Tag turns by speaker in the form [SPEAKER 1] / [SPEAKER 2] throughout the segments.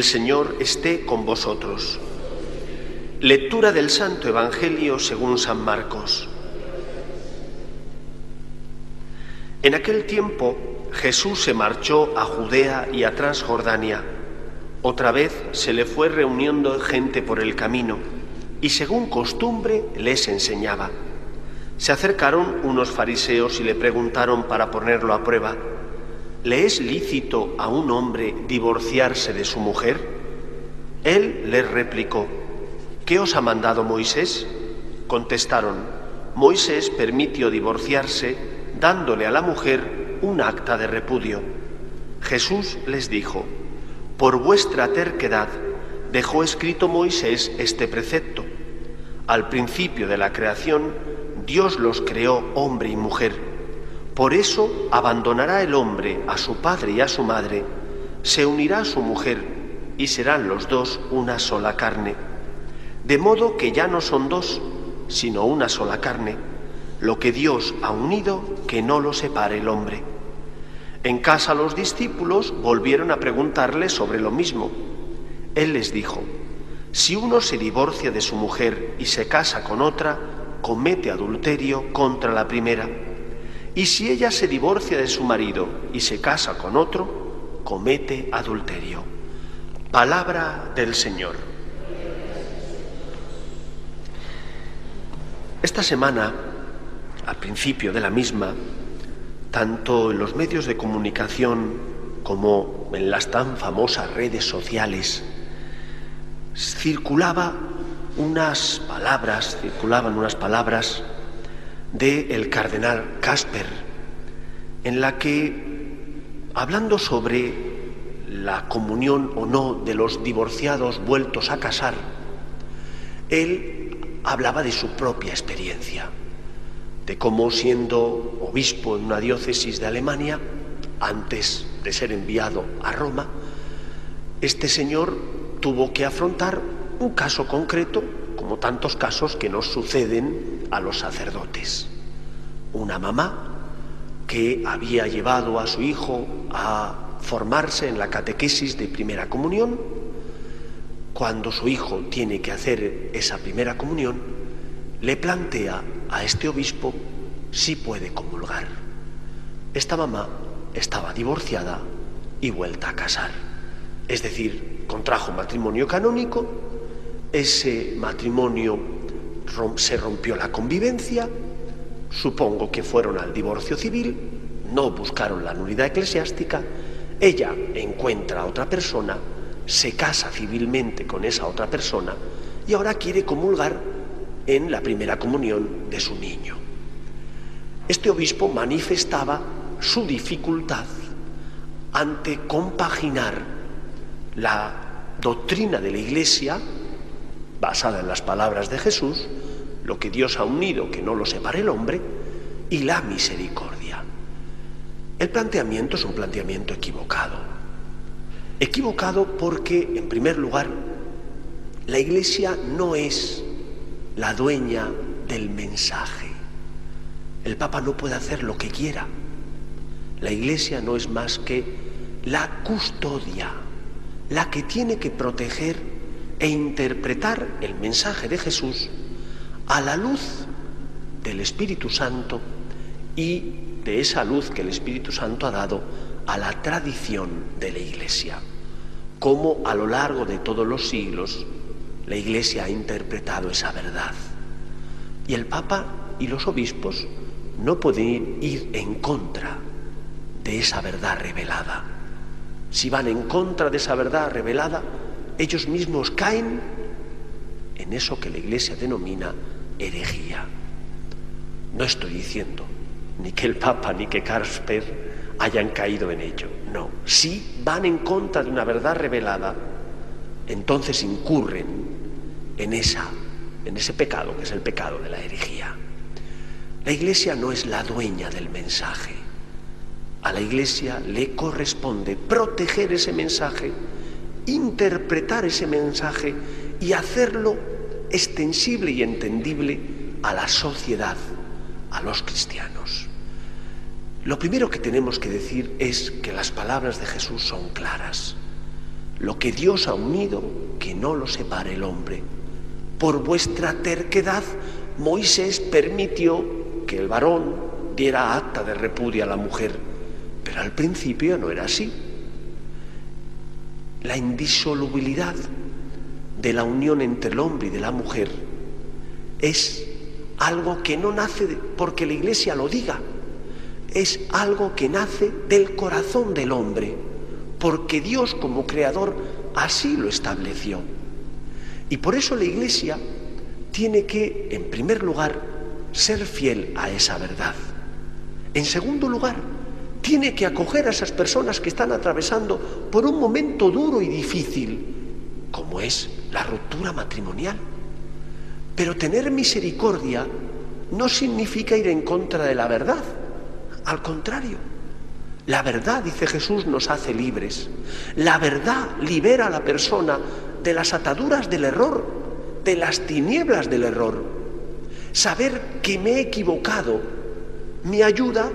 [SPEAKER 1] El Señor esté con vosotros. Lectura del Santo Evangelio según San Marcos. En aquel tiempo Jesús se marchó a Judea y a Transjordania. Otra vez se le fue reuniendo gente por el camino y según costumbre les enseñaba. Se acercaron unos fariseos y le preguntaron para ponerlo a prueba: ¿le es lícito a un hombre divorciarse de su mujer? Él les replicó: ¿qué os ha mandado Moisés? Contestaron: Moisés permitió divorciarse dándole a la mujer un acta de repudio. Jesús les dijo: por vuestra terquedad dejó escrito Moisés este precepto. Al principio de la creación, Dios los creó hombre y mujer. Por eso abandonará el hombre a su padre y a su madre, se unirá a su mujer y serán los dos una sola carne. De modo que ya no son dos, sino una sola carne. Lo que Dios ha unido, que no lo separe el hombre. En casa los discípulos volvieron a preguntarle sobre lo mismo. Él les dijo: si uno se divorcia de su mujer y se casa con otra, comete adulterio contra la primera. Y si ella se divorcia de su marido y se casa con otro, comete adulterio. Palabra del Señor. Esta semana, al principio de la misma, tanto en los medios de comunicación como en las tan famosas redes sociales, circulaban unas palabras del cardenal Casper, en la que, hablando sobre la comunión o no de los divorciados vueltos a casar, él hablaba de su propia experiencia, de cómo, siendo obispo en una diócesis de Alemania, antes de ser enviado a Roma, este señor tuvo que afrontar un caso concreto, como tantos casos que nos suceden a los sacerdotes. Una mamá que había llevado a su hijo a formarse en la catequesis de primera comunión. Cuando su hijo tiene que hacer esa primera comunión, le plantea a este obispo si puede comulgar. Esta mamá estaba divorciada y vuelta a casar, es decir, contrajo matrimonio canónico. Ese matrimonio se rompió la convivencia, supongo que fueron al divorcio civil, no buscaron la nulidad eclesiástica, ella encuentra a otra persona, se casa civilmente con esa otra persona y ahora quiere comulgar en la primera comunión de su niño. Este obispo manifestaba su dificultad ante compaginar la doctrina de la Iglesia, basada en las palabras de Jesús, lo que Dios ha unido, que no lo separe el hombre, y la misericordia. El planteamiento es un planteamiento equivocado. Equivocado porque, en primer lugar, la Iglesia no es la dueña del mensaje. El Papa no puede hacer lo que quiera. La Iglesia no es más que la custodia, la que tiene que proteger e interpretar el mensaje de Jesús a la luz del Espíritu Santo y de esa luz que el Espíritu Santo ha dado a la tradición de la Iglesia. Cómo a lo largo de todos los siglos la Iglesia ha interpretado esa verdad. Y el Papa y los obispos no pueden ir en contra de esa verdad revelada. Si van en contra de esa verdad revelada, ellos mismos caen en eso que la Iglesia denomina herejía. No estoy diciendo ni que el Papa ni que Casper hayan caído en ello, no. Si van en contra de una verdad revelada, entonces incurren en ese pecado, que es el pecado de la herejía. La Iglesia no es la dueña del mensaje. A la Iglesia le corresponde proteger ese mensaje, interpretar ese mensaje y hacerlo extensible y entendible a la sociedad, a los cristianos. Lo primero que tenemos que decir es que las palabras de Jesús son claras. Lo que Dios ha unido, que no lo separe el hombre. Por vuestra terquedad, Moisés permitió que el varón diera acta de repudio a la mujer, pero al principio no era así. La indisolubilidad de la unión entre el hombre y de la mujer es algo que no nace porque la Iglesia lo diga, es algo que nace del corazón del hombre, porque Dios como creador así lo estableció. Y por eso la Iglesia tiene que, en primer lugar, ser fiel a esa verdad. En segundo lugar, tiene que acoger a esas personas que están atravesando por un momento duro y difícil, como es la ruptura matrimonial. Pero tener misericordia no significa ir en contra de la verdad. Al contrario, la verdad, dice Jesús, nos hace libres. La verdad libera a la persona de las ataduras del error, de las tinieblas del error. Saber que me he equivocado me ayuda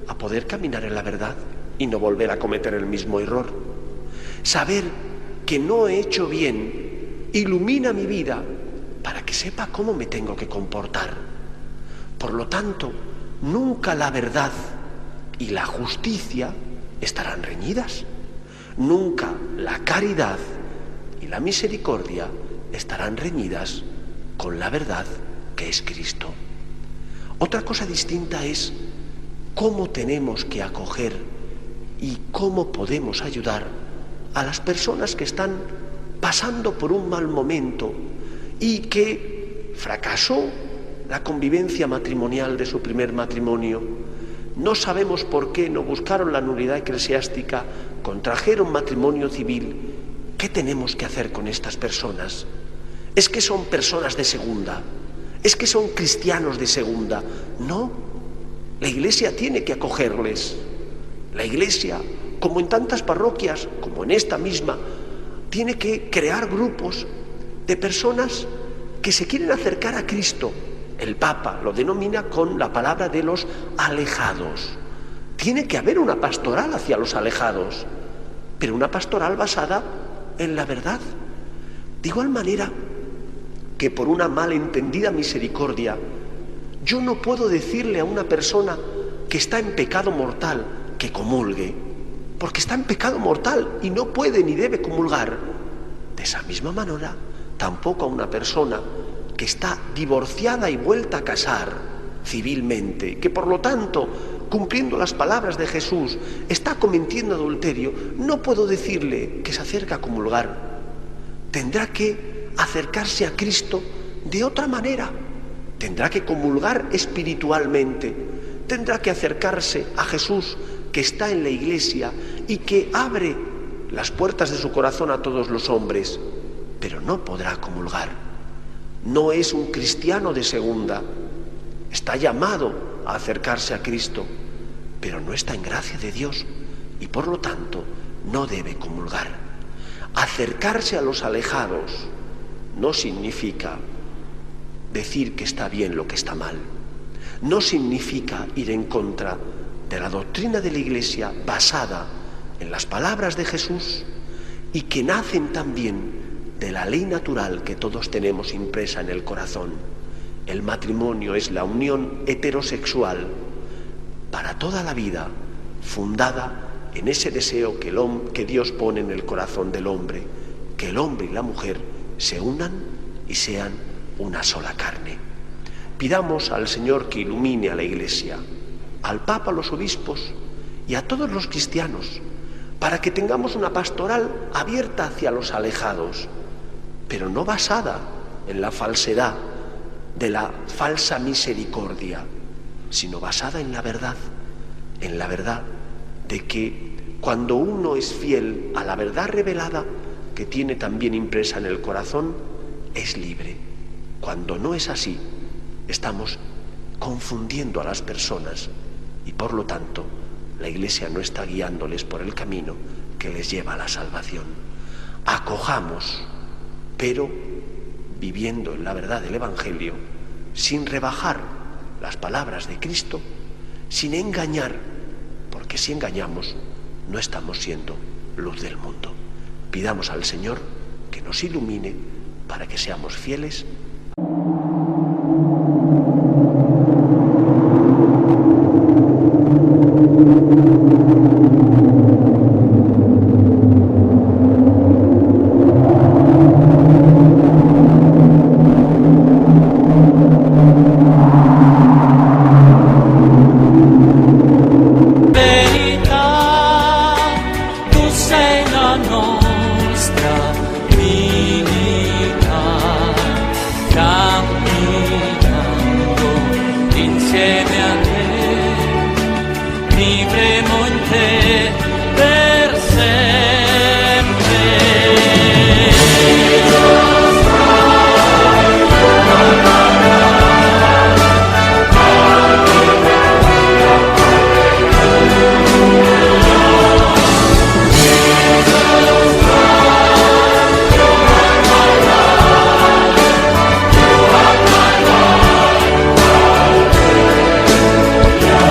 [SPEAKER 1] a poder caminar en la verdad y no volver a cometer el mismo error. Saber que no he hecho bien ilumina mi vida para que sepa cómo me tengo que comportar. Por lo tanto, nunca la verdad y la justicia estarán reñidas. Nunca la caridad y la misericordia estarán reñidas con la verdad que es Cristo. Otra cosa distinta es cómo tenemos que acoger y cómo podemos ayudar a las personas que están pasando por un mal momento y que fracasó la convivencia matrimonial de su primer matrimonio. No sabemos por qué, no buscaron la nulidad eclesiástica, contrajeron matrimonio civil. ¿Qué tenemos que hacer con estas personas? ¿Es que son personas de segunda? ¿Es que son cristianos de segunda? No, la Iglesia tiene que acogerles. La Iglesia, como en tantas parroquias, como en esta misma, tiene que crear grupos de personas que se quieren acercar a Cristo. El Papa lo denomina con la palabra de los alejados. Tiene que haber una pastoral hacia los alejados, pero una pastoral basada en la verdad. De igual manera que por una malentendida misericordia, yo no puedo decirle a una persona que está en pecado mortal que comulgue, porque está en pecado mortal y no puede ni debe comulgar. De esa misma manera, tampoco a una persona que está divorciada y vuelta a casar civilmente, que por lo tanto, cumpliendo las palabras de Jesús, está cometiendo adulterio, no puedo decirle que se acerque a comulgar. Tendrá que acercarse a Cristo de otra manera, tendrá que comulgar espiritualmente, tendrá que acercarse a Jesús que está en la Iglesia y que abre las puertas de su corazón a todos los hombres, pero no podrá comulgar. No es un cristiano de segunda, está llamado a acercarse a Cristo, pero no está en gracia de Dios y por lo tanto no debe comulgar. Acercarse a los alejados no significa decir que está bien lo que está mal, no significa ir en contra de la doctrina de la Iglesia basada en las palabras de Jesús y que nacen también de la ley natural que todos tenemos impresa en el corazón. El matrimonio es la unión heterosexual para toda la vida, fundada en ese deseo que Dios pone en el corazón del hombre, que el hombre y la mujer se unan y sean una sola carne. Pidamos al Señor que ilumine a la Iglesia, al Papa, a los obispos y a todos los cristianos, para que tengamos una pastoral abierta hacia los alejados, pero no basada en la falsedad de la falsa misericordia, sino basada en la verdad de que cuando uno es fiel a la verdad revelada, que tiene también impresa en el corazón, es libre. Cuando no es así, estamos confundiendo a las personas y por lo tanto la Iglesia no está guiándoles por el camino que les lleva a la salvación. Acojamos, pero viviendo en la verdad del Evangelio, sin rebajar las palabras de Cristo, sin engañar, porque si engañamos no estamos siendo luz del mundo. Pidamos al Señor que nos ilumine para que seamos fieles.
[SPEAKER 2] Vivremo in te.